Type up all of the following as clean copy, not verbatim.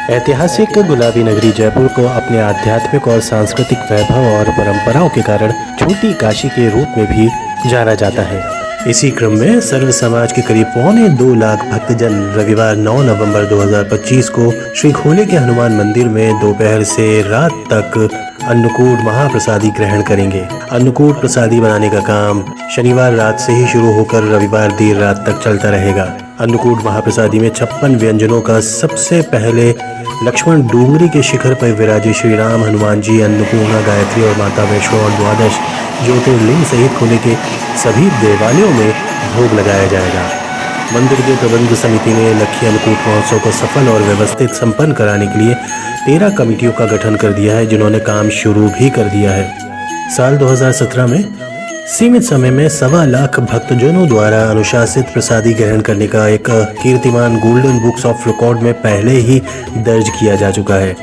ऐतिहासिक गुलाबी नगरी जयपुर को अपने आध्यात्मिक और सांस्कृतिक वैभव और परंपराओं के कारण छोटी काशी के रूप में भी जाना जाता है। इसी क्रम में सर्व समाज के करीब 2.25 लाख भक्तजन रविवार 9 नवंबर 2025 को श्री खोले के हनुमान मंदिर में दोपहर से रात तक अन्नकूट महाप्रसादी ग्रहण करेंगे। अन्नकूट प्रसादी बनाने का काम शनिवार रात से ही शुरू होकर रविवार देर रात तक चलता रहेगा। अन्नकूट महाप्रसादी में 56 व्यंजनों का सबसे पहले लक्ष्मण डूंगरी के शिखर पर विराजे श्री राम, हनुमान जी, अन्नपूर्णा, गायत्री और माता वैष्णो और 12 ज्योतिर्लिंग सहित खोले के सभी देवालयों में भोग लगाया जाएगा। मंदिर के प्रबंध समिति ने लक्खी अन्नकूट महोत्सव को सफल और व्यवस्थित संपन्न कराने के लिए 13 कमेटियों का गठन कर दिया है, जिन्होंने काम शुरू भी कर दिया है। साल 2017 में सीमित समय में 1.25 लाख भक्तजनों द्वारा अनुशासित प्रसादी ग्रहण करने का एक कीर्तिमान गोल्डन बुक्स ऑफ रिकॉर्ड में पहले ही दर्ज किया जा चुका है।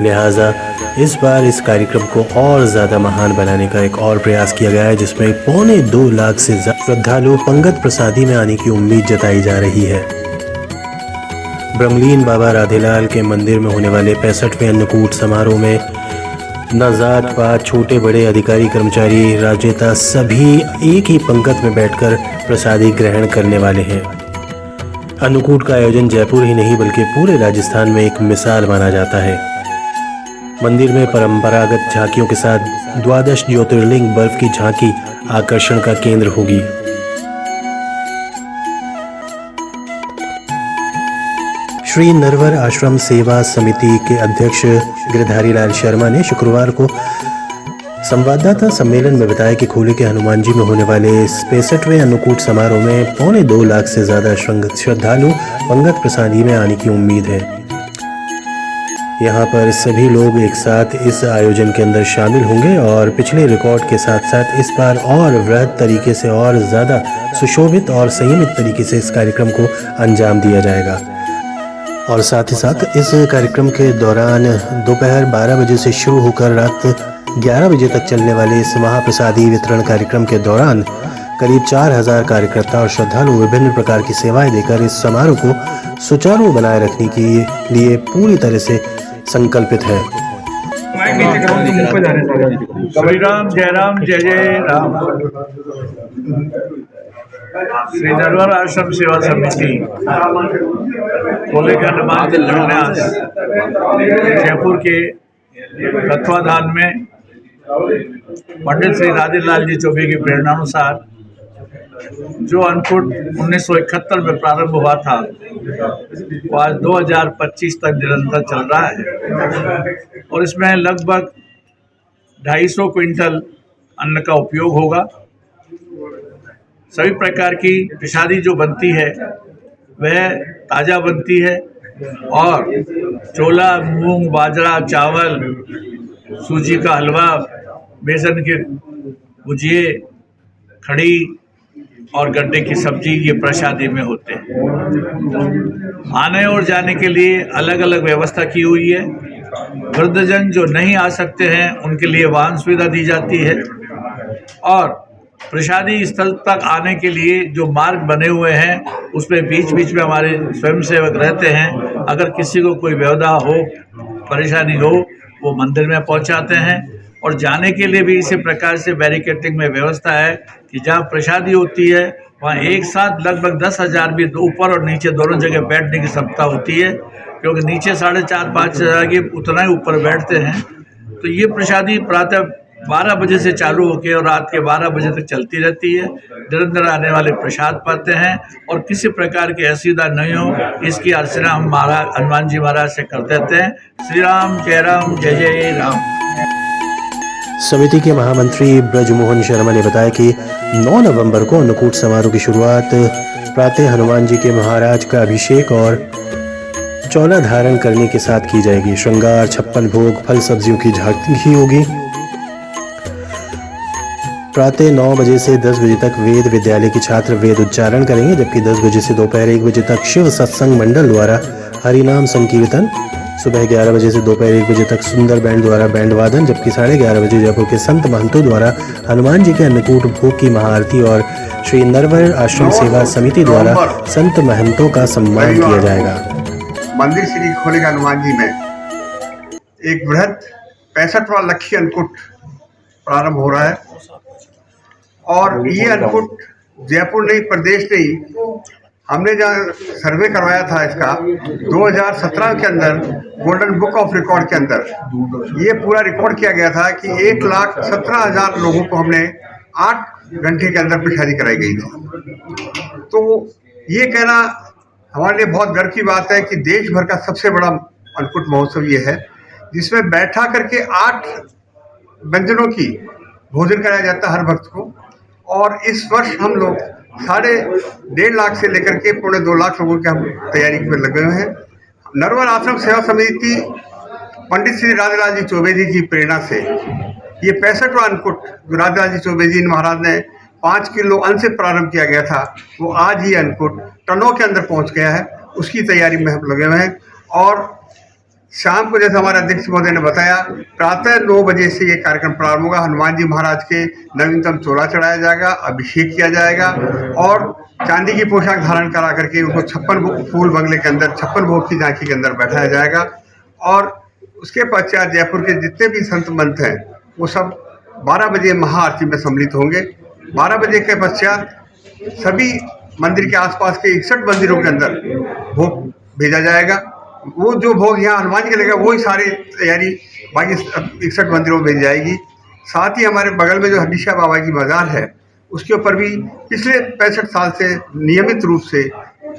लिहाजा इस बार इस कार्यक्रम को और ज्यादा महान बनाने का एक और प्रयास किया गया है, जिसमें 2.25 लाख से ज्यादा श्रद्धालु पंगत प्रसादी में आने की उम्मीद जताई जा रही है। ब्रह्मलीन बाबा राधेलाल के मंदिर में होने वाले 65वें अन्नकूट समारोह में न जात पात, छोटे बड़े, अधिकारी कर्मचारी, राजनेता सभी एक ही पंक्ति में बैठकर प्रसादी ग्रहण करने वाले हैं। अन्नकूट का आयोजन जयपुर ही नहीं बल्कि पूरे राजस्थान में एक मिसाल माना जाता है। मंदिर में परंपरागत झांकियों के साथ 12 ज्योतिर्लिंग बर्फ की झांकी आकर्षण का केंद्र होगी। श्री नरवर आश्रम सेवा समिति के अध्यक्ष गिरधारी लाल शर्मा ने शुक्रवार को संवाददाता सम्मेलन में बताया कि खोले के हनुमान जी में होने वाले 65वें अन्नकूट समारोह में 2.25 लाख से ज्यादा श्रद्धालु पंगत प्रसादी में आने की उम्मीद है। यहाँ पर सभी लोग एक साथ इस आयोजन के अंदर शामिल होंगे और पिछले रिकॉर्ड के साथ साथ इस बार और वृहद तरीके से और ज्यादा सुशोभित और संयमित तरीके से इस कार्यक्रम को अंजाम दिया जाएगा। और साथ ही साथ इस कार्यक्रम के दौरान दोपहर 12 बजे से शुरू होकर रात 11 बजे तक चलने वाले इस महाप्रसादी वितरण कार्यक्रम के दौरान करीब 4000 कार्यकर्ता और श्रद्धालु विभिन्न प्रकार की सेवाएं देकर इस समारोह को सुचारू बनाए रखने के लिए पूरी तरह से संकल्पित है। श्री राम जय राम जय जय राम। श्री नरवर आश्रम सेवा समिति खोले के हनुमान शिलान्यास जयपुर के तत्वाधान में पंडित श्री राधेलाल जी चौबे की प्रेरणानुसार जो अन्नकूट 1971 में प्रारंभ हुआ था वो आज 2025 तक निरंतर चल रहा है और इसमें लगभग 250 क्विंटल अन्न का उपयोग होगा। सभी प्रकार की प्रसादी जो बनती है वह ताज़ा बनती है और छोला, मूंग, बाजरा, चावल, सूजी का हलवा, बेसन के भुजिए, खड़ी और गड्ढे की सब्जी ये प्रसादी में होते हैं। आने और जाने के लिए अलग अलग व्यवस्था की हुई है। वृद्धजन जो नहीं आ सकते हैं उनके लिए वाहन सुविधा दी जाती है और प्रसादी स्थल तक आने के लिए जो मार्ग बने हुए हैं उसमें बीच बीच में हमारे स्वयंसेवक रहते हैं। अगर किसी को कोई व्यवधा हो, परेशानी हो, वो मंदिर में पहुंचाते हैं और जाने के लिए भी इसी प्रकार से बैरिकेडिंग में व्यवस्था है कि जहाँ प्रसादी होती है वहाँ एक साथ लगभग 10,000 भी ऊपर और नीचे दोनों जगह बैठने की क्षमता होती है, क्योंकि नीचे 4,500-5 हज़ार के उतना ही ऊपर बैठते हैं। तो ये प्रसादी प्रातः 12 बजे से चालू होकर और रात के 12 बजे तक चलती रहती है। निरंतर आने वाले प्रसाद पाते हैं और किसी प्रकार की असुविधा नहीं हो इसकी अर्चना हम महाराज हनुमान जी महाराज से कर देते हैं। श्री राम जय जय राम। समिति के महामंत्री ब्रजमोहन शर्मा ने बताया कि 9 नवंबर को अन्नकूट समारोह की शुरुआत प्रातः हनुमान जी के महाराज का अभिषेक और चौला धारण करने के साथ की जाएगी। श्रृंगार, 56 भोग, फल सब्जियों की झांकी होगी। प्रातः 9 बजे से 10 बजे तक वेद विद्यालय के छात्र वेद उच्चारण करेंगे, जबकि 10 बजे से दोपहर 1 बजे तक शिव सत्संग मंडल द्वारा हरिनाम संकीर्तन, सुबह 11 बजे से दोपहर 1 बजे तक सुंदर बैंड द्वारा बैंड वादन, जबकि 11:30 बजे जयपुर के संत महंतों द्वारा हनुमान जी के अन्नकूट भोग की महाआरती और श्री नरवर आश्रम सेवा समिति द्वारा संत महंतों का सम्मान किया जाएगा। मंदिर श्री खोलेगा हनुमान जी में एक बृहद 65वां लक्ष्य अन्नकूट प्रारंभ हो रहा है। और ये अन्नकूट जयपुर नहीं, प्रदेश नहीं, हमने जहाँ सर्वे करवाया था इसका 2017 के अंदर गोल्डन बुक ऑफ रिकॉर्ड के अंदर ये पूरा रिकॉर्ड किया गया था कि 1,17,000 लोगों को हमने 8 घंटे के अंदर प्रसादी कराई गई थी। तो ये कहना हमारे लिए बहुत गर्व की बात है कि देश भर का सबसे बड़ा अन्नकूट महोत्सव ये है, जिसमें बैठा करके 8 व्यंजनों की भोजन कराया जाता है हर भक्त को। और इस वर्ष हम लोग 1.5 लाख से लेकर के 2.25 लाख लोगों की हम तैयारी में लगे हुए हैं। नरवर आश्रम सेवा समिति पंडित श्री राधेलाल जी चौबे जी की प्रेरणा से ये 65वां अन्नकूट जो राधेलाल जी चौबे जी महाराज ने 5 किलो अन्न से प्रारंभ किया गया था, वो आज ही अन्नकूट टनों के अंदर पहुंच गया है। उसकी तैयारी में हम लगे हुए हैं। और शाम को जैसे हमारे अध्यक्ष महोदय ने बताया, प्रातः 9 बजे से ये कार्यक्रम प्रारंभ होगा। हनुमान जी महाराज के नवीनतम चोला चढ़ाया जाएगा, अभिषेक किया जाएगा और चांदी की पोशाक धारण करा करके उनको 56 फूल बंगले के अंदर 56 भोग की झांकी के अंदर बैठाया जाएगा। और उसके पश्चात जयपुर के जितने भी संत मंत हैं वो सब 12 बजे महाआरती में सम्मिलित होंगे। 12 बजे के पश्चात सभी मंदिर के आसपास के 61 मंदिरों के अंदर भोग भेजा जाएगा। वो जो भोग यहाँ हनुमान जी के लगेगा वही सारी तैयारी बाकी 61 मंदिरों में भेज जाएगी। साथ ही हमारे बगल में जो हरीशा बाबा की बाजार है उसके ऊपर भी पिछले 65 साल से नियमित रूप से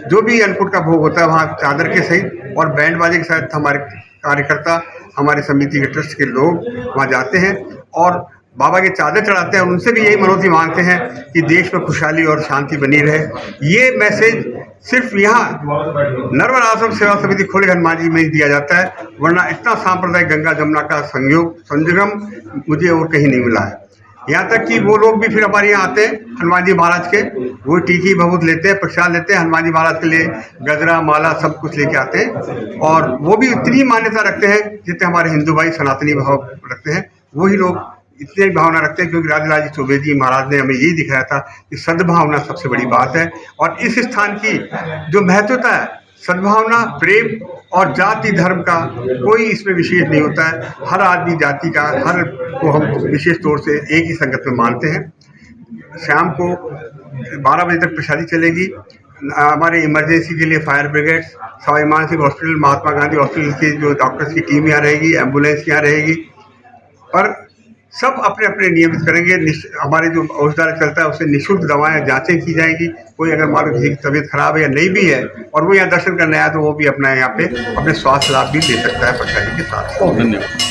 जो भी अन्नकूट का भोग होता है वहाँ चादर के सहित और बैंड बाजे के साथ हमारे कार्यकर्ता, हमारे समिति के ट्रस्ट के लोग वहाँ जाते हैं और बाबा के चादर चढ़ाते हैं। उनसे भी यही मनोती मांगते हैं कि देश में खुशहाली और शांति बनी रहे। ये मैसेज सिर्फ यहाँ नरवर आश्रम सेवा समिति खोले हनुमान जी में ही दिया जाता है, वरना इतना सांप्रदायिक गंगा जमुना का संगम मुझे और कहीं नहीं मिला है। यहाँ तक कि वो लोग भी फिर हमारे यहाँ आते हैं हनुमान जी महाराज के, वो टीकी भभूत लेते हैं, प्रसाद लेते हैं, हनुमान जी महाराज के लिए गजरा माला सब कुछ लेके आते हैं। और वो भी इतनी मान्यता रखते हैं जितने हमारे हिंदू भाई सनातनी भाव रखते हैं, वही लोग इतनी भावना रखते हैं। क्योंकि राधेलाल जी चौबे जी महाराज ने हमें यही दिखाया था कि सद्भावना सबसे बड़ी बात है। और इस स्थान की जो महत्वता है, सद्भावना, प्रेम और जाति धर्म का कोई इसमें विशेष नहीं होता है। हर आदमी जाति का, हर को हम विशेष तौर से एक ही संगत में मानते हैं। शाम को 12 बजे तक प्रसादी चलेगी। हमारे इमरजेंसी के लिए fire brigade, Sawai Mansingh hospital, Mahatma Gandhi hospital की जो डॉक्टर्स की टीम यहाँ रहेगी, एम्बुलेंस यहाँ रहेगी। पर सब अपने अपने नियमित करेंगे। हमारे जो औषधालय चलता है उससे निःशुल्क दवाएं जांचें की जाएंगी। कोई अगर मान लो किसी की तबीयत खराब है या नहीं भी है और वो यहाँ दर्शन करने आया तो वो भी अपना यहाँ पे अपने स्वास्थ्य लाभ भी ले सकता है प्रसादी के साथ। धन्यवाद।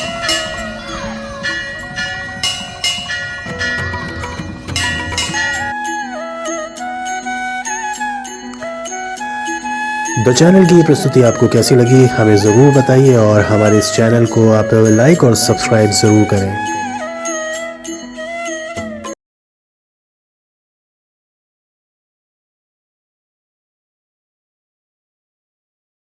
द चैनल की ये प्रस्तुति आपको कैसी लगी हमें ज़रूर बताइए और हमारे इस चैनल को आप लाइक और सब्सक्राइब ज़रूर करें।